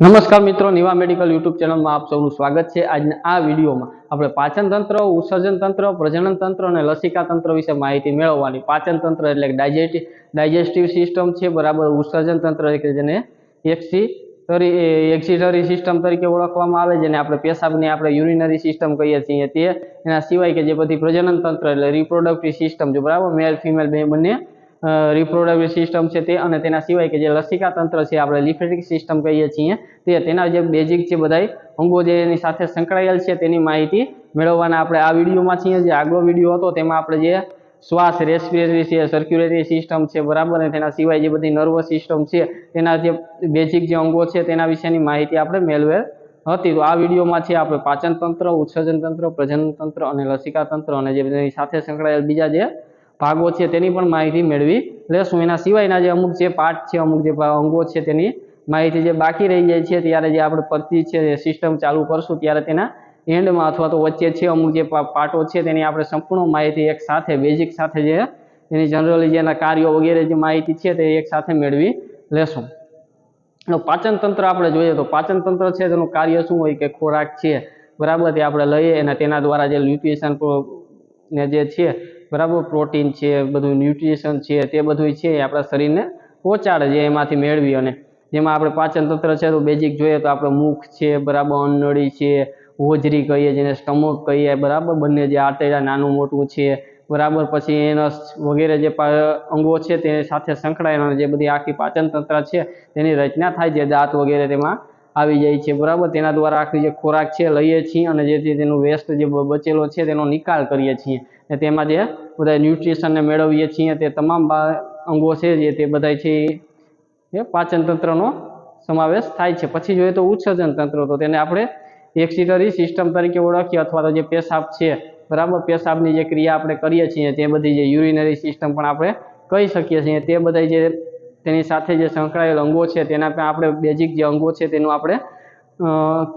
નમસ્કાર મિત્રો, Niva medical YouTube ચેનલમાં આપ સૌનું સ્વાગત છે। આજના આ વિડીયોમાં આપણે પાચન તંત્ર, ઉત્સર્જન તંત્ર, પ્રજનન તંત્ર અને લસિકા તંત્ર વિશે માહિતી મેળવવાની। પાચન તંત્ર એટલે ડાયજેસ્ટિવ સિસ્ટમ છે, બરાબર। ઉત્સર્જન તંત્ર એટલે જેને એક્સિટરી સિસ્ટમ તરીકે ઓળખવામાં આવે, જેને આપણે પેશાબની આપણે યુરિનરી સિસ્ટમ કહીએ છીએ તે। એના સિવાય કે જે બધી પ્રજનન તંત્ર એટલે રિપ્રોડક્ટિવ સિસ્ટમ છે, બરાબર। મેલ ફિમેલ બંને રિપ્રોડક્ટિવ સિસ્ટમ છે તે, અને તેના સિવાય કે જે લસિકા તંત્ર છે આપણે લિમ્ફેટિક સિસ્ટમ કહીએ છીએ તે, તેના જે બેઝિક છે બધા અંગો જે એની સાથે સંકળાયેલ છે તેની માહિતી મેળવવાના આપણે આ વિડીયોમાં છીએ। જે આગલો વિડીયો હતો તેમાં આપણે જે શ્વાસ, રેસ્પિરેટરી છે, સર્ક્યુલેટરી સિસ્ટમ છે, બરાબર, અને તેના સિવાય જે બધી નર્વસ સિસ્ટમ છે તેના જે બેઝિક જે અંગો છે તેના વિશેની માહિતી આપણે મેળવેલ હતી। તો આ વિડીયોમાં છે આપણે પાચન તંત્ર, ઉત્સર્જન તંત્ર, પ્રજનન તંત્ર અને લસિકા તંત્ર અને જે બધી સાથે સંકળાયેલ બીજા જે ભાગો છે તેની પણ માહિતી મેળવી લેશું। એના સિવાયના જે અમુક જે પાર્ટ છે, અમુક જે અંગો છે તેની માહિતી જે બાકી રહી જાય છે ત્યારે જે આપણે પદ્ધતિ છે સિસ્ટમ ચાલુ કરશું ત્યારે તેના એન્ડમાં અથવા તો વચ્ચે છે અમુક જે પાર્ટો છે તેની આપણે સંપૂર્ણ માહિતી એક સાથે બેઝિક સાથે જે એની જનરલી જેના કાર્યો વગેરે જે માહિતી છે તે એક સાથે મેળવી લેશું। પાચન તંત્ર આપણે જોઈએ તો પાચન તંત્ર છે તેનું કાર્ય શું હોય કે ખોરાક છે, બરાબર, તે આપણે લઈએ અને તેના દ્વારા જે ન્યુટ્રિશન ને જે છે, બરાબર, પ્રોટીન છે, બધું ન્યુટ્રિશન છે તે બધું છે એ આપણા શરીરને પહોંચાડે છે એમાંથી મેળવી। અને જેમાં આપણે પાચન તંત્ર છે તો બેઝિક જોઈએ તો આપણે મુખ છે, બરાબર, અન્નનળી છે, હોજરી કહીએ જેને સ્ટમક કહીએ, બરાબર, બંને જે આંતરડા નાનું મોટું છે, બરાબર, પછી એનસ વગેરે જે અંગો છે તે સાથે સંકળાયેલા જે બધી આખી પાચન તંત્ર છે તેની રચના થાય છે, દાંત વગેરે તેમાં આવી જાય છે, બરાબર। તેના દ્વારા આખી જે ખોરાક છે લઈએ છીએ અને જેથી તેનું વેસ્ટ જે બચેલો છે તેનો નિકાલ કરીએ છીએ અને તેમાં જે બધા ન્યુટ્રિશનને મેળવીએ છીએ તે તમામ અંગો છે જે તે બધા છે એ પાચન તંત્રનો સમાવેશ થાય છે। પછી જોઈએ તો ઉત્સર્જન તંત્ર, તો તેને આપણે એક્સિટરી સિસ્ટમ તરીકે ઓળખીએ અથવા તો જે પેશાબ છે, બરાબર, પેશાબની જે ક્રિયા આપણે કરીએ છીએ તે બધી જે યુરિનરી સિસ્ટમ પણ આપણે કહી શકીએ છીએ। તે બધા જે તેની સાથે જે સંકળાયેલ અંગો છે તેના પર આપણે બેઝિક જે અંગો છે તેનું આપણે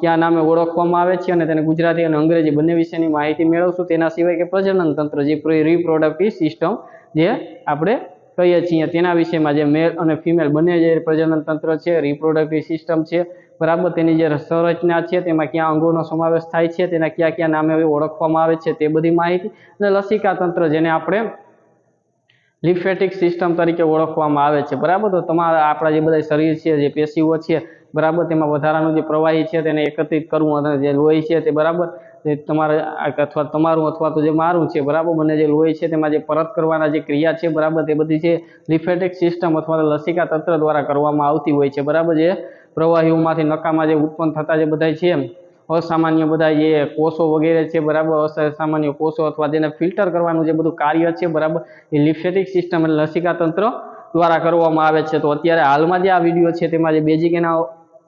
કયા નામે ઓળખવામાં આવે છે અને તેને ગુજરાતી અને અંગ્રેજી બંને વિશેની માહિતી મેળવશું। તેના સિવાય કે પ્રજનન તંત્ર જે રિપ્રોડક્ટિવ સિસ્ટમ જે આપણે કહીએ છીએ તેના વિષયમાં જે મેલ અને ફિમેલ બંને જે પ્રજનન તંત્ર છે, રિપ્રોડક્ટિવ સિસ્ટમ છે, બરાબર, તેની જે સંરચના છે તેમાં કયા અંગોનો સમાવેશ થાય છે, તેના કયા કયા નામે ઓળખવામાં આવે છે તે બધી માહિતી। અને લસિકા તંત્ર જેને આપણે લિમ્ફેટિક સિસ્ટમ તરીકે ઓળખવામાં આવે છે, બરાબર। તો તમારા આપણા જે બધા શરીર છે, જે પેશીઓ છે, બરાબર, તેમાં વધારાનું જે પ્રવાહી છે તેને એકત્રિત કરવું અને જે લોહી છે તે, બરાબર, તમારે અથવા તમારું અથવા તો જે મારું છે, બરાબર, બંને જે લોહી છે તેમાં જે પરત કરવાના જે ક્રિયા છે, બરાબર, તે બધી છે લિમ્ફેટિક સિસ્ટમ અથવા તો લસિકા તંત્ર દ્વારા કરવામાં આવતી હોય છે, બરાબર। જે પ્રવાહીઓમાંથી નકામાં જે ઉત્પન્ન થતા જે બધા છે અસામાન્ય બધા જે કોષો વગેરે છે, બરાબર, અસામાન્ય કોષો અથવા જેને ફિલ્ટર કરવાનું જે બધું કાર્ય છે, બરાબર, એ લિમ્ફેટિક સિસ્ટમ અને લસિકા તંત્ર દ્વારા કરવામાં આવે છે। તો અત્યારે હાલમાં જે આ વિડીયો છે તેમાં જે બેઝિક એના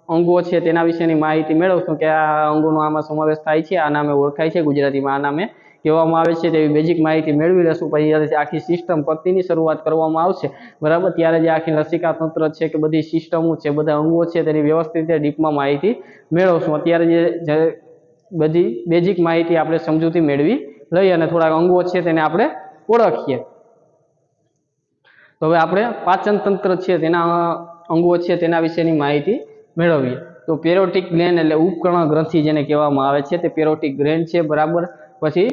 અંગો છે તેના વિશેની માહિતી મેળવશું કે આ અંગોનો આમાં સમાવેશ થાય છે, આ નામે ઓળખાય છે, ગુજરાતીમાં આ નામે કહેવામાં આવે છે, તેવી બેઝિક માહિતી મેળવી લેશું। પછી જ્યારે આખી સિસ્ટમ પદ્ધતિની શરૂઆત કરવામાં આવશે, બરાબર, ત્યારે જે આખી લસિકા તંત્ર છે કે બધી સિસ્ટમો છે, બધા અંગો છે તેની વ્યવસ્થિત રીતે ડીપમાં માહિતી મેળવશું। અત્યારે જે બધી બેઝિક માહિતી આપણે સમજૂતી મેળવી લઈએ અને થોડાક અંગો છે તેને આપણે ઓળખીએ। તો હવે આપણે પાચન તંત્ર છે તેના અંગો છે તેના વિશેની માહિતી મેળવીએ। તો પેરોટિક ગ્લેન્ડ એટલે ઉપકર્ણ ગ્રંથિ જેને કહેવામાં આવે છે તે પેરોટિક ગ્લેન્ડ છે, બરાબર। પછી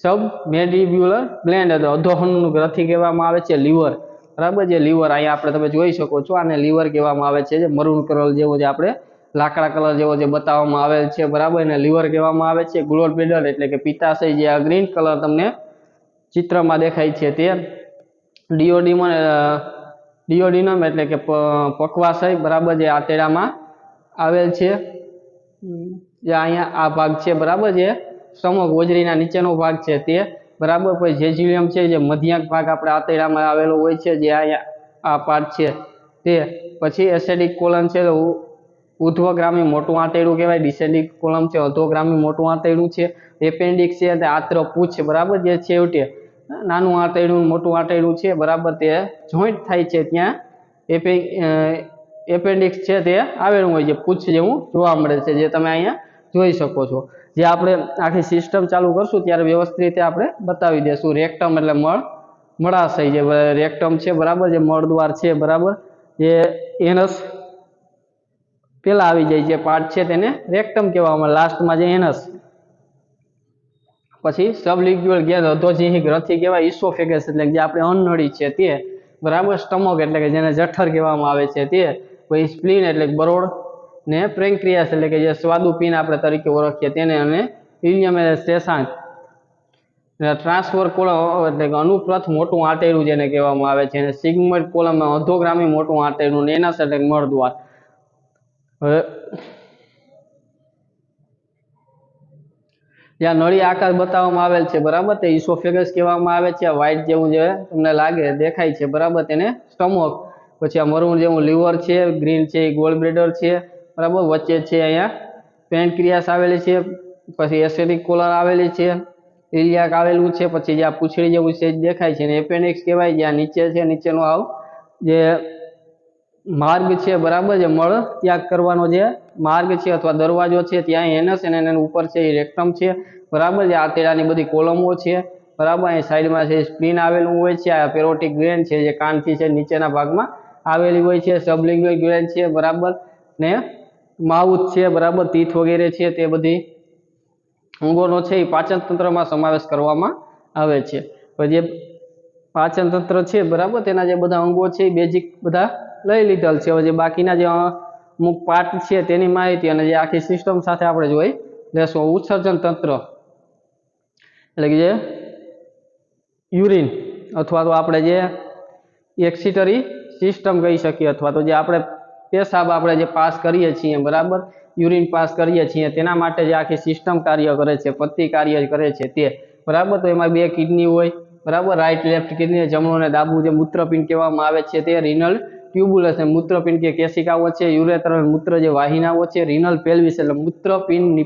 સબમેન્ડિબ્યુલર ગ્લેન્ડ એટલે અધોહનનું ગ્રંથિ કહેવામાં આવે છે, લીવર, બરાબર, જે લીવર અહીંયા આપણે તમે જોઈ શકો છો આને લીવર કહેવામાં આવે છે, જે મરૂન કલર જેવો જે આપણે લાકડા કલર જેવો જે બતાવવામાં આવેલ છે, બરાબર, એને લીવર કહેવામાં આવે છે। ગ્લોલ બ્લેડર એટલે કે પિત્તાશય જે આ ગ્રીન કલર તમને ચિત્રમાં દેખાય છે તે, ડિયોડિનમ એટલે કે પક્વાશય, બરાબર, જે આંતરડામાં આવેલ છે, જે અહીંયા આ ભાગ છે, બરાબર, જે સ્ટમક હોજરીના નીચેનો ભાગ છે તે, બરાબર। પછી જેજ્યુલિયમ છે જે મધ્યક ભાગ આપણે આંતરડામાં આવેલો હોય છે, જે અહીંયા આ પાર્ટ છે તે। પછી એસેડિક કોલન છે ઉર્ધ્વગામી મોટું આંતરડું કહેવાય, ડિસેન્ડિક કોલમ છે અધોગામી મોટું આંતરડું છે, એપેન્ડિક્સ છે તે આંતરપૂછ, બરાબર, જે છેવટે નાનું આંતરડું મોટું આંતરડું છે, બરાબર, તે જોઈન્ટ થાય છે ત્યાં એપેન્ડિક્સ છે તે આવેલું હોય છે, પૂછ જેવું જોવા મળે છે, જે તમે અહીંયા જોઈ શકો છો। જે આપણે આખી સિસ્ટમ ચાલુ કરશું ત્યારે વ્યવસ્થિત રીતે આપણે બતાવી દેશું। રેક્ટમ એટલે મળાશય, જે રેક્ટમ છે, બરાબર, જે મળદ્વાર છે, બરાબર, જે એનસ પેલા આવી જાય જે પાર્ટ છે તેને રેક્ટમ કહેવામાં, લાસ્ટમાં જે એનસ. પછી સબલિંગ્યુઅલ ગેસ અધોજીહી ગ્રંથિ કહેવાય, ઇસોફેગસ એટલે જે આપણે અન્નનળી છે તે, બરાબર. સ્ટમક એટલે કે જેને જઠર કહેવામાં આવે છે તે, પછી સ્પ્લીન એટલે બરોળ, ને પેન્ક્રિયાસ એટલે કે જે સ્વાદુપિંડ આપણે તરીકે ઓળખીએ તેને, અને ઇલિયમ એટલે શેષાંગ. ટ્રાન્સફર કોલમ એટલે કે અનુપ્રથ મોટું આંતરડું જેને કહેવામાં આવે છે, અને સિગ્મોઇડ કોલમ અધોગામી મોટું આંતરડું, એનસ એટલે મળદ્વાર. હવે જ્યાં નળી આકાર બતાવવામાં આવેલ છે, બરાબર, તે ઇસોફેગસ કહેવામાં આવે છે. આ વ્હાઇટ જેવું જે તમને લાગે દેખાય છે, બરાબર, તેને સ્ટમક. પછી આ મરૂન જેવું લીવર છે, ગ્રીન છે એ ગોલ બ્લેડર છે, બરાબર. વચ્ચે છે અહીંયા પેનક્રિયાસ આવેલી છે, પછી એસેટિક કોલર આવેલી છે, ઇલિયાક આવેલું છે, પછી જ્યાં પૂંછડી જેવું સેજ દેખાય છે ને એપેન્ડિક્સ કહેવાય. જ્યાં નીચે છે, નીચેનો આવ જે માર્ગ છે, બરાબર, જે મળ ત્યાગ કરવાનો જે માર્ગ છે અથવા દરવાજો છે, ત્યાં એનસ, અને એના ઉપર છે એ રેક્ટમ છે, બરાબર. જે આંતરડાની બધી કોલમો છે, બરાબર. અહીં સાઈડમાં છે સ્પ્લીન આવેલું હોય છે. આ પેરોટિક ગ્લેન્ડ છે જે કાનથી છે નીચેના ભાગમાં આવેલી હોય છે. સબલિંગ્યુઅલ ગ્લેન્ડ છે, બરાબર, ને માઉથ છે, બરાબર, તીથ વગેરે છે, તે બધી અંગોનો છે એ પાચન તંત્રમાં સમાવેશ કરવામાં આવે છે. પછી જે પાચન તંત્ર છે, બરાબર, તેના જે બધા અંગો છે એ બેઝિક બધા લઈ લીધેલ છે. હવે જે બાકીના જે અમુક પાર્ટ છે તેની માહિતી અને જે આખી સિસ્ટમ સાથે આપણે જોઈ લેશું. ઉત્સર્જન તંત્ર એટલે કે જે યુરિન અથવા તો આપણે જે એક્સિટરી સિસ્ટમ કહી શકીએ, અથવા તો જે આપણે પેશાબ આપણે જે પાસ કરીએ છીએ, બરાબર, યુરિન પાસ કરીએ છીએ, તેના માટે જે આખી સિસ્ટમ કાર્ય કરે છે, પત્તી કાર્ય કરે છે તે, બરાબર. તો એમાં બે કિડની હોય, બરાબર, રાઈટ લેફ્ટ કિડની, જમણું અને ડાબું જે મૂત્રપિંડ કહેવામાં આવે છે તે, રિનલ ટ્યુબ્યુલસ અને મૂત્રપિંડ કે કેશિકાઓ છે, યુરેટર મૂત્ર જે વાહિનાઓ છે, રિનલ પેલ્વિસ એટલે મૂત્રપિંડ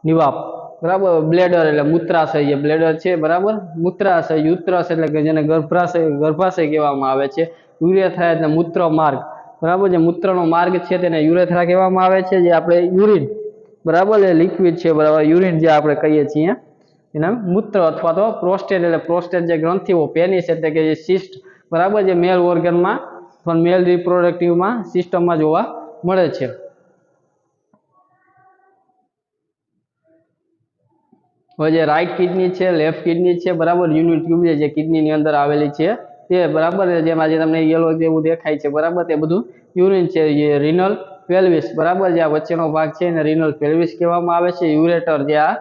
નિવાપ, બરાબર. બ્લેડર એટલે મૂત્રાશય જે બ્લેડર છે, બરાબર. મૂત્રાશય, યુત્રસ એટલે કે જેને ગર્ભાશય કહેવામાં આવે છે. યુરેથ્રા એટલે મૂત્ર માર્ગ, બરાબર. જે મૂત્રનો માર્ગ છે તેને યુરેથ્રા કહેવામાં આવે છે. જે આપણે યુરિન, બરાબર, એ લિક્વિડ છે, બરાબર, યુરિન જે આપણે કહીએ છીએ એના મૂત્ર, અથવા તો પ્રોસ્ટેટ એટલે પ્રોસ્ટેટ જે ગ્રંથિઓ, પેનિસ એટલે કે જે સિસ્ટ, બરાબર, જે મેલ ઓર્ગનમાં અથવા મેલ રિપ્રોડક્ટિવમાં સિસ્ટમમાં જોવા મળે છે. હવે જે રાઈટ કિડની છે, લેફ્ટ કિડની છે, બરાબર, યુરિન ટ્યુબ જે કિડનીની અંદર આવેલી છે તે, બરાબર, જેમાં જે તમને યલો જેવું દેખાય છે, બરાબર, તે બધું યુરિન છે. જે રિનલ પેલ્વિસ, બરાબર, જે આ વચ્ચેનો ભાગ છે એને રિનલ પેલ્વિસ કહેવામાં આવે છે. યુરેટર જે આ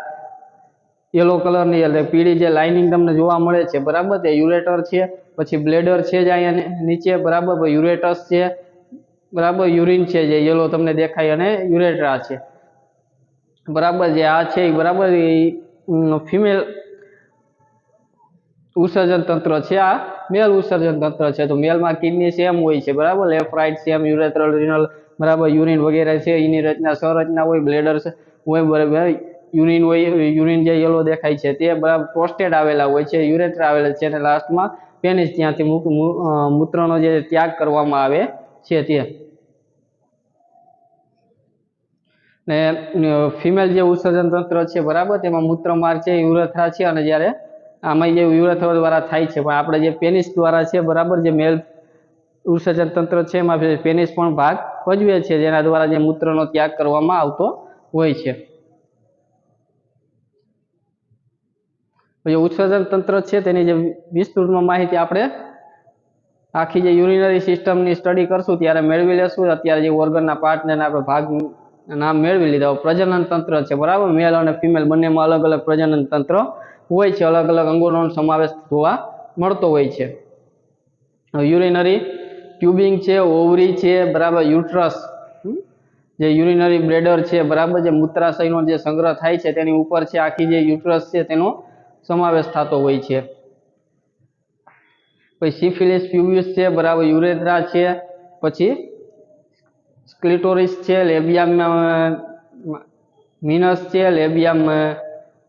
યલો કલરની એટલે પીળી જે લાઇનિંગ તમને જોવા મળે છે, બરાબર, તે યુરેટર છે. પછી બ્લેડર છે જે અહીંયા નીચે, બરાબર, યુરેટસ છે, બરાબર, યુરિન છે જે યલો તમને દેખાય, અને યુરેટ્રા છે, બરાબર. જે આ છે બરાબર એ ફિમેલ ઉત્સર્જન તંત્ર છે, આ મેલ ઉત્સર્જન તંત્ર છે. તો મેલમાં કિડની સેમ હોય છે, બરાબર, left right same, urethral, renal, બરાબર, યુરિન વગેરે છે, એની રચના સંરચના હોય, બ્લેડર હોય, બરાબર, યુરિન હોય, યુરિન જે યલો દેખાય છે તે, બરાબર, પ્રોસ્ટેટ આવેલા હોય છે, યુરેથ્રા આવેલા છે, અને લાસ્ટમાં પેનિસ, ત્યાંથી મૂત્રનો જે ત્યાગ કરવામાં આવે છે તે. ને ફિમેલ જે ઉત્સર્જન તંત્ર છે, બરાબર, તેમાં મૂત્રમાર્ગ છે, યુરેથ્રા છે, અને જ્યારે આમાં જે યુરેથ્રા દ્વારા થાય છે, પણ આપણે જે પેનિસ દ્વારા છે, બરાબર, જે મેલ ઉત્સર્જન તંત્ર છે એમાં પેનિસ પણ ભાગ ભજવે છે, જેના દ્વારા જે મૂત્રનો ત્યાગ કરવામાં આવતો હોય છે. જે ઉત્સર્જન તંત્ર છે તેની જે વિસ્તૃતમાં માહિતી આપણે આખી જે યુરિનરી સિસ્ટમની સ્ટડી કરશું ત્યારે મેળવી લેશું. અત્યારે જે ઓર્ગનના પાર્ટને આપણે ભાગ નામ મેળવી લીધા. પ્રજનન તંત્ર છે, બરાબર, મેલ અને ફિમેલ બંનેમાં અલગ અલગ પ્રજનન તંત્ર હોય છે, અલગ અલગ અંગોનો સમાવેશ જોવા મળતો હોય છે. યુરિનરી ટ્યુબિંગ છે, ઓવરી છે, બરાબર, યુટ્રસ, જે યુરિનરી બ્લેડર છે, બરાબર, જે મૂત્રાશયનો જે સંગ્રહ થાય છે તેની ઉપર છે આખી જે યુટ્રસ છે તેનો સમાવેશ થતો હોય છે. પછી સિફિલિસ પ્યુબિસ છે, બરાબર, યુરેથ્રા છે, પછી ક્લિટોરિસ છે, લેબિયમ મિનસ છે, લેબિયમ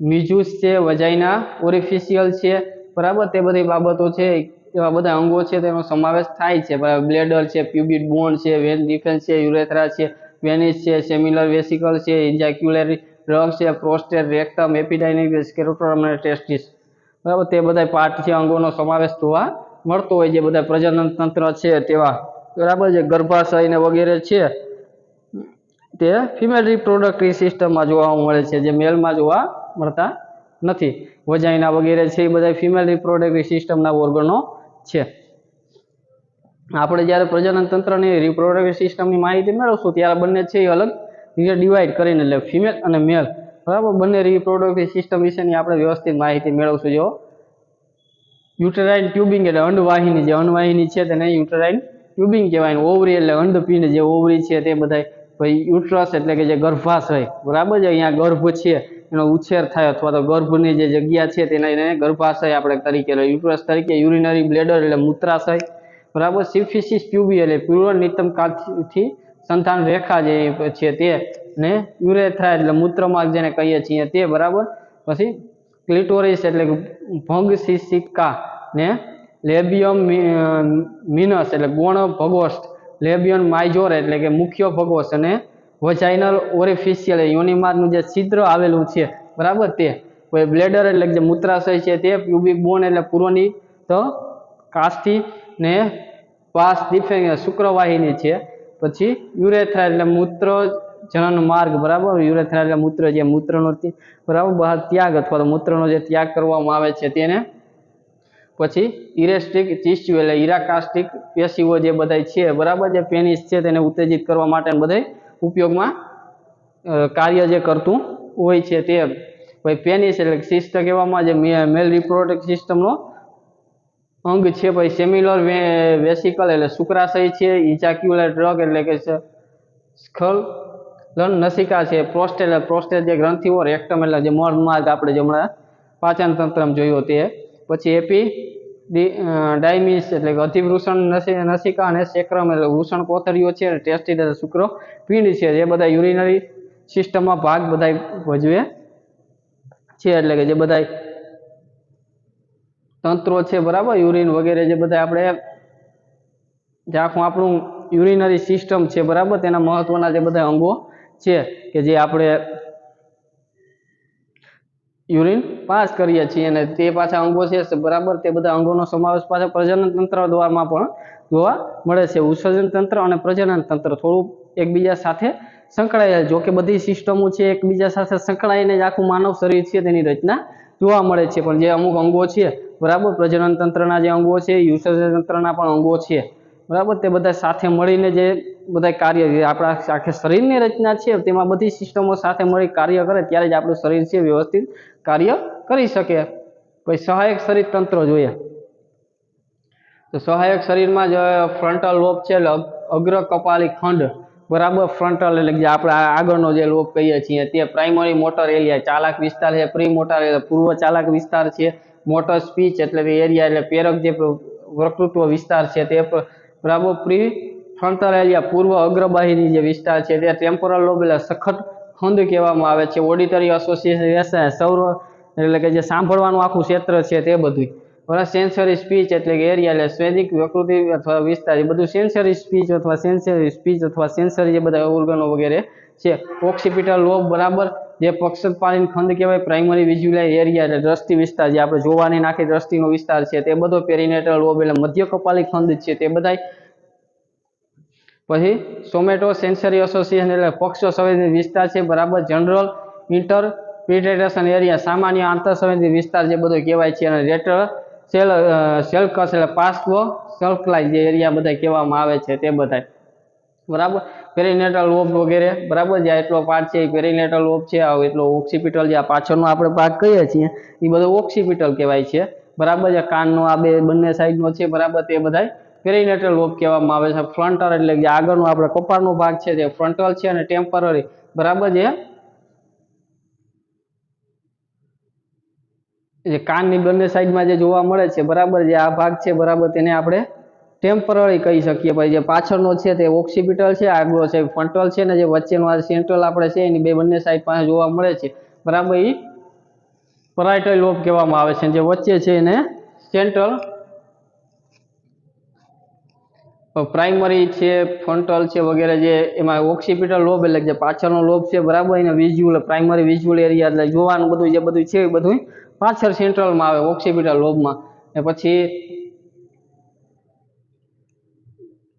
મિજુસ છે, વજાઇના ઓરિફિશિયલ છે, બરાબર, તે બધી બાબતો છે, એવા બધા અંગો છે તેનો સમાવેશ થાય છે, બરાબર. બ્લેડર છે, પ્યુબિક બોન્ડ છે, વેન ડિફેન્સ છે, યુરેથ્રા છે, વેનિસ છે, સેમ્યુલર વેસિકલ છે, ઇન્જાક્યુલરી ડ્રગ છે, પ્રોસ્ટેટ, રેક્ટમ, એપિડાઇમિસ, સ્કેરોટોરમ અને ટેસ્ટિસ, બરાબર, તે બધા પાર્ટ છે, અંગોનો સમાવેશ જોવા મળતો હોય. જે બધા પ્રજનન તંત્ર છે તેવા, બરાબર, જે ગર્ભાશય ને વગેરે છે તે ફિમેલ રિપ્રોડક્ટિવ સિસ્ટમમાં જોવા મળે છે, જે મેલમાં જોવા મળતા નથી. વજાઇના વગેરે છે એ બધા ફિમેલ રિપ્રોડક્ટિવ સિસ્ટમના ઓર્ગનો છે. આપણે જ્યારે પ્રજનન તંત્રની રિપ્રોડક્ટિવ સિસ્ટમની માહિતી મેળવશું ત્યારે બંને છે એ અલગ રીતે ડિવાઈડ કરીને, એટલે ફિમેલ અને મેલ, બરાબર, બંને રિપ્રોડક્ટિવ સિસ્ટમ વિશેની આપણે વ્યવસ્થિત માહિતી મેળવશું. જો યુટેરાઇન ટ્યુબિંગ એટલે અંડવાહિની, જે અંડવાહિની છે તેને યુટેરાઇન ટ્યુબિંગ કહેવાય. ઓવરી એટલે અંડપિંડ, જે ઓવરી છે તે બધા. પછી યુટ્રસ એટલે કે જે ગર્ભાશય, બરાબર, જે અહીંયા ગર્ભ છે એનો ઉછેર થાય અથવા તો ગર્ભની જે જગ્યા છે તેને ગર્ભાશય આપણે તરીકે, યુટ્રસ તરીકે. યુરિનરી બ્લેડર એટલે મૂત્રાશય, બરાબર. સિફિસિસ ટ્યુબી એટલે પૂર્વ નિતંબકાથી સંતાન રેખા જે છે તે, ને યુરેથ્રા એટલે મૂત્રમાર્ગ જેને કહીએ છીએ તે, બરાબર. પછી ક્લિટોરિસ એટલે ભંગ શિશિકા, ને લેબિયમ મિનસ એટલે ગૌણ ભગોષ્ઠ, લેબિયન માઇજોર એટલે કે મુખ્ય ભગોષ્ઠ, અને વજાઇનલ ઓરિફિશિયલ યોનિમાર્ગનું જે છિદ્ર આવેલું છે, બરાબર, તે. કોઈ બ્લેડર એટલે જે મૂત્રાશય છે તે, પ્યુબિક બોન એટલે પૂર્વની તો કાસ્ટી, ને પાસ ડિફેન્સ શુક્રવાહિની છે. પછી યુરેથ્રા એટલે મૂત્ર જનન માર્ગ, બરાબર. યુરેથ્રા એટલે મૂત્ર, જે મૂત્રનો, બરાબર, બહાર ત્યાગ અથવા તો મૂત્રનો જે ત્યાગ કરવામાં આવે છે તેને. પછી ઇરેસ્ટિક ટિશ્યુ એટલે ઇરાકાસ્ટિક પેશીઓ જે બધા છે, બરાબર, જે પેનિસ છે તેને ઉત્તેજિત કરવા માટે બધા ઉપયોગમાં કાર્ય જે કરતું હોય છે તે. પછી પેનિસ એટલે સિસ્ટ કહેવામાં, જે મેલ રિપ્રોડક્ટિવ સિસ્ટમનો અંગ છે. પછી સેમ્યુલર વેસિકલ એટલે શુક્રાશય છે. ઇજાક્યુલર ડ્રગ એટલે કે સ્ખલન નસિકા છે. પ્રોસ્ટેટ એટલે પ્રોસ્ટેટ જે ગ્રંથિઓ. રેક્ટમ એટલે જે મળ માર્ગ, આપણે જે હમણાં પાચન તંત્રમાં જોયો તે. પછી એપી ડાયમિસ એટલે કે અધિવૃષણ નસિકા, અને સેક્રમ એટલે વૃષણ કોથળીઓ છે. ટેસ્ટિસ એટલે શુક્રપિંડ છે. જે બધા યુરિનરી સિસ્ટમમાં ભાગ બધા ભજવે છે, એટલે કે જે બધા તંત્રો છે, બરાબર, યુરિન વગેરે જે બધા આપણે જે આખું આપણું યુરિનરી સિસ્ટમ છે, બરાબર, તેના મહત્વના જે બધા અંગો છે કે જે આપણે યુરિન પાસ કરીએ છીએ, અને તે પાછા અંગો છે, બરાબર, તે બધા અંગોનો સમાવેશ પાછા પ્રજનન તંત્ર દ્વારમાં પણ જોવા મળે છે. ઉત્સર્જન તંત્ર અને પ્રજનન તંત્ર થોડું એકબીજા સાથે સંકળાયેલ, જો કે બધી સિસ્ટમો છે એકબીજા સાથે સંકળાઈને જ આખું માનવ શરીર છે તેની રચના જોવા મળે છે. પણ જે અમુક અંગો છે, બરાબર, પ્રજનન તંત્રના જે અંગો છે, ઉત્સર્જન તંત્રના પણ અંગો છે, બરાબર, તે બધા સાથે મળીને જે બધા કાર્ય, આપણા આખા શરીરની રચના છે તેમાં બધી સિસ્ટમો સાથે મળી કાર્ય કરે ત્યારે જ આપણું શરીર છે વ્યવસ્થિત કાર્ય કરી શકે. પછી સહાયક શરીર તંત્ર જોઈએ તો સહાયક શરીરમાં જે ફ્રન્ટલ લોબ છે, અગ્ર કપાલી ખંડ, બરાબર, ફ્રન્ટલ એટલે જે આપણે આગળનો જે લોબ કહીએ છીએ તે. પ્રાઇમરી મોટર એરિયા ચાલાક વિસ્તાર છે. પ્રી મોટર એટલે પૂર્વ ચાલાક વિસ્તાર છે. મોટર સ્પીચ એટલે કે એરિયા એટલે પ્રેરક જે વક્તૃત્વ વિસ્તાર છે તે, બરાબર. પ્રી ફ્રન્ટલ એરિયા પૂર્વ અગ્રબાહીની જે વિસ્તાર છે તે. ટેમ્પોરલ લોબ એટલે સખત ખંડ કહેવામાં આવે છે. ઓડિટરી એસોસિએશન સૌર એટલે કે જે સાંભળવાનું આખું ક્ષેત્ર છે તે બધું, બરાબર. સેન્સરી સ્પીચ એટલે કે એરિયા એટલે સ્વેદિક વિકૃતિ અથવા વિસ્તાર, એ બધું સેન્સરી સ્પીચ અથવા સેન્સરી સ્પીચ અથવા સેન્સરી જે બધા ઓર્ગનો વગેરે છે. ઓક્સિપિટલ લોબ, બરાબર, જે પક્ષપાલીન ખંડ કહેવાય. પ્રાઇમરી વિઝ્યુઅલ એરિયા એટલે દ્રષ્ટિ વિસ્તાર, જે આપણે જોવાની નાખી દ્રષ્ટિનો વિસ્તાર છે તે બધો. પેરિનેટલ લોબ એટલે મધ્ય કપાલી ખંડ છે તે બધા. પછી સોમેટો સેન્સરી એસોસિએશન એટલે પક્ષ સંવેદિત વિસ્તાર છે, બરાબર. જનરલ ઇન્ટરપ્રિટેશન એરિયા સામાન્ય આંતરસંવેદી વિસ્તાર જે બધો કહેવાય છે. અને રેટર સેલ્કસ એટલે પાર્શ્વ સર્કલાઇઝ જે એરિયા બધા કહેવામાં આવે છે તે બધા, બરાબર. પેરિનેટલ લોબ વગેરે, બરાબર, જે એટલો પાર્ટ છે એ પેરિનેટલ લોબ છે. એટલો ઓક્સિપિટલ જે આ પાછળનો આપણે ભાગ કહીએ છીએ એ બધો ઓક્સિપિટલ કહેવાય છે, બરાબર. જે કાનનો આ બંને સાઈડનો છે, બરાબર, તે બધા પેરિનેટલ લોબ કહેવામાં આવે છે. ફ્રન્ટલ એટલે જે આગળનો આપણે કપાળનો ભાગ છે તે ફ્રન્ટલ છે. અને ટેમ્પરરી, બરાબર, જે કાનની બંને સાઈડમાં જે જોવા મળે છે, બરાબર, જે આ ભાગ છે, બરાબર, તેને આપણે ટેમ્પરરી કહી શકીએ. પછી જે પાછળનો છે તે ઓક્સિપિટલ છે, આગળનો છે ફ્રન્ટલ છે, ને જે વચ્ચેનો આ સેન્ટ્રલ આપણે છે એની બંને સાઈડ પાસે જોવા મળે છે, બરાબર, એ પરાઇટલ લોબ કહેવામાં આવે છે. જે વચ્ચે છે એને સેન્ટ્રલ પ્રાઇમરી છે, ફ્રન્ટલ છે વગેરે, જે એમાં ઓક્સિપિટલ લોબ એટલે જે પાછળનો લોબ છે, બરાબર, એને વિઝ્યુઅલ પ્રાઇમરી વિઝ્યુઅલ એરિયા એટલે જોવાનું બધું જે બધું છે એ બધું પાછળ સેન્ટ્રલમાં આવે, ઓક્સિપિટલ લોબમાં. ને પછી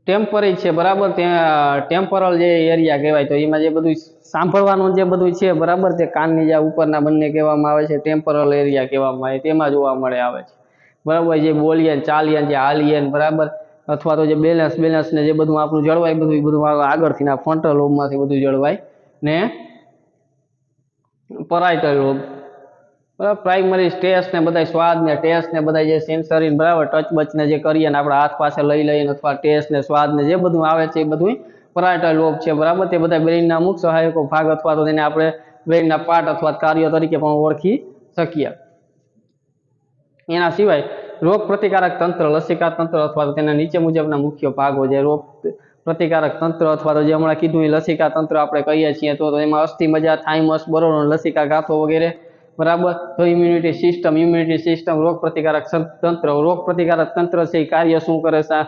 ટેમ્પરરી છે બરાબર, ત્યાં ટેમ્પરલ જે એરિયા કહેવાય, તો એમાં જે બધું સાંભળવાનું જે બધું છે બરાબર, તે કાનની જે ઉપરના બંને કહેવામાં આવે છે ટેમ્પરલ એરિયા કહેવામાં આવે, તેમાં જોવા મળે આવે છે બરાબર. જે બોલીએ ચાલીએ જે હાલીએ બરાબર, અથવા તો જે બેલેન્સ ને જે બધું આપણું જળવાય બધું આગળથી ના ફ્રન્ટલ લોબમાંથી બધું જળવાય ને પરાઇટલ લોબ બરાબર. પ્રાઇમરી સ્ટેજ ને બધા સ્વાદ ને ટેસ્ટ ને બધા જે સેન્સરી બરાબર ટચ બચ ને જે કરીએ ને આપણે હાથ પાસે લઈ લઈએ અથવા ટેસ્ટ ને સ્વાદ ને જે બધું આવે છે એ બધું પરાઇટલ લોબ છે બરાબર. તે બધા બ્રેઇનના અમુક સહાયકો ભાગ અથવા તો તેને આપણે બ્રેઇનના પાર્ટ અથવા કાર્યો તરીકે પણ ઓળખી શકીએ. એના સિવાય રોગ પ્રતિકારક તંત્ર, લસિકા તંત્ર અથવા તો તેના નીચે મુજબના મુખ્ય ભાગો છે. રોગ પ્રતિકારક તંત્ર અથવા તો જે હમણાં કીધું એ લસિકા તંત્ર આપણે કહીએ છીએ, તો એમાં અસ્થિ મજ્જા, થાઇમસ, બરોળ, લસિકા ગાંઠો વગેરે બરાબર. તો ઇમ્યુનિટી સિસ્ટમ રોગ પ્રતિકારક તંત્ર, રોગ પ્રતિકારક તંત્ર છે એ કાર્ય શું કરે છે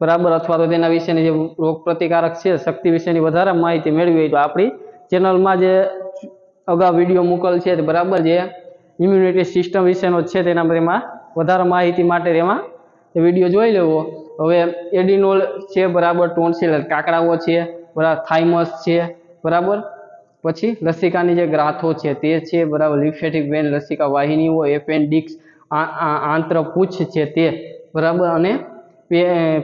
બરાબર, અથવા તો તેના વિશેની જે રોગ પ્રતિકારક છે શક્તિ વિશેની વધારે માહિતી મેળવી હોય તો આપણી ચેનલમાં જે અગાઉ વિડીયો મૂકેલ છે બરાબર, જે ઇમ્યુનિટી સિસ્ટમ વિશેનો છે તેમાં વધારે માહિતી માટે એમાં વિડીયો જોઈ લેવો. હવે એડિનોલ છે બરાબર, ટોન્સિલ કાકડાઓ છે બરાબર, થાઇમસ છે બરાબર, પછી લસિકાની જે ગ્રાથો છે તે છે બરાબર, લિમ્ફેટિક વેન લસિકા વાહિનીઓ, એપેન્ડિક્સ આંત્રપુચ્છ છે તે બરાબર, અને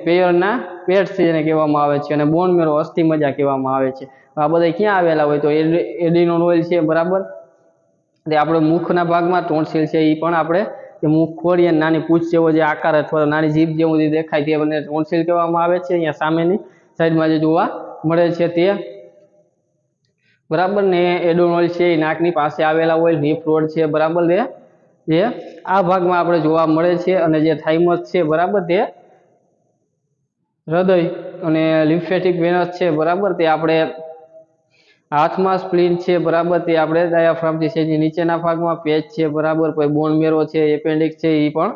પેયરના પેટ્સ જેને કહેવામાં આવે છે, અને બોન મેરો અસ્થિ મજ્જા કહેવામાં આવે છે. આ બધા ક્યાં આવેલા હોય તો એડિનોલ ઓઇલ છે બરાબર, તે આપણે મુખના ભાગમાં, ટોન્સિલ છે એ પણ આપણે મુખ ખોડીએ નાની પૂંછ જેવો જે આકાર અથવા નાની જીભ જેવું જે દેખાય તે બંને ટોન્સિલ કહેવામાં આવે છે. અહીંયા સામેની સાઈડમાં જે જોવા મળે છે તે બરાબર, ને એડિનોલ છે એ નાકની પાસે આવેલા હોય, લિફ રોડ છે બરાબર, જે આ ભાગમાં આપણે જોવા મળે છે. અને જે થાઇમસ છે બરાબર, તે હૃદય અને લિમ્ફેટિક વેનસ છે બરાબર, તે આપણે હાથમાં સ્પ્લીન છે બરાબર, તે આપણે ડાયાફ્રામથી છે જે નીચેના ભાગમાં પેચ છે બરાબર, પછી બોન મેરો છે, એપેન્ડિક્સ છે એ પણ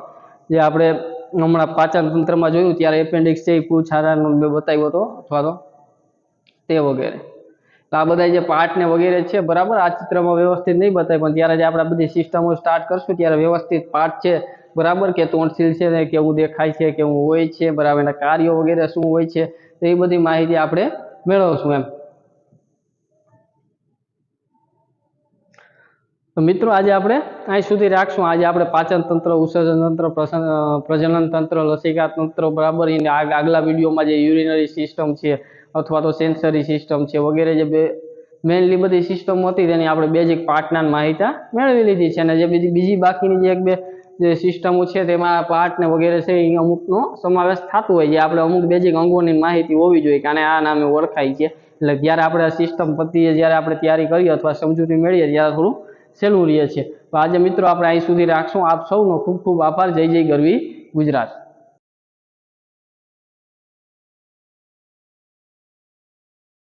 જે આપણે હમણાં પાચન તંત્રમાં જોયું ત્યારે એપેન્ડિક્સ છે એ પૂછારાનો બતાવ્યો હતો અથવા તો તે વગેરે. તો આ બધા જે પાર્ટ ને વગેરે છે બરાબર, આ ચિત્રમાં વ્યવસ્થિત નહીં બતાવે પણ ત્યારે જે આપણે બધી સિસ્ટમો સ્ટાર્ટ કરશું ત્યારે વ્યવસ્થિત પાર્ટ છે બરાબર, કે ટોન્સિલ છે ને કેવું દેખાય છે, કેવું હોય છે બરાબર, એના કાર્યો વગેરે શું હોય છે, તો એ બધી માહિતી આપણે મેળવશું એમ. તો મિત્રો આજે આપણે અહીં સુધી રાખશું. આજે આપણે પાચન તંત્ર, ઉત્સર્જન તંત્ર, પ્રજનન તંત્ર, લસિકા તંત્ર બરાબર, એને આગલા વિડીયોમાં જે યુરિનરી સિસ્ટમ છે અથવા તો સેન્સરી સિસ્ટમ છે વગેરે જે મેઇનલી બધી સિસ્ટમ હતી તેની આપણે બેઝિક પાર્ટના માહિતી મેળવી લીધી છે. અને જે બીજી બાકીની જે એક બે જે સિસ્ટમો છે તેમાં પાર્ટ ને વગેરે છે એ અમુકનો સમાવેશ થતો હોય, જે આપણે અમુક બેઝિક અંગોની માહિતી હોવી જોઈએ કે આને આ નામે ઓળખાય છે. એટલે જ્યારે આપણે આ સિસ્ટમ પતીએ, જ્યારે આપણે તૈયારી કરીએ અથવા સમજૂતી મેળવીએ ત્યારે થોડું સહેલું રહે છે. તો આજે મિત્રો આપણે અહીં સુધી રાખશું. આપ સૌનો ખૂબ ખૂબ આભાર. જય જય ગરવી ગુજરાત.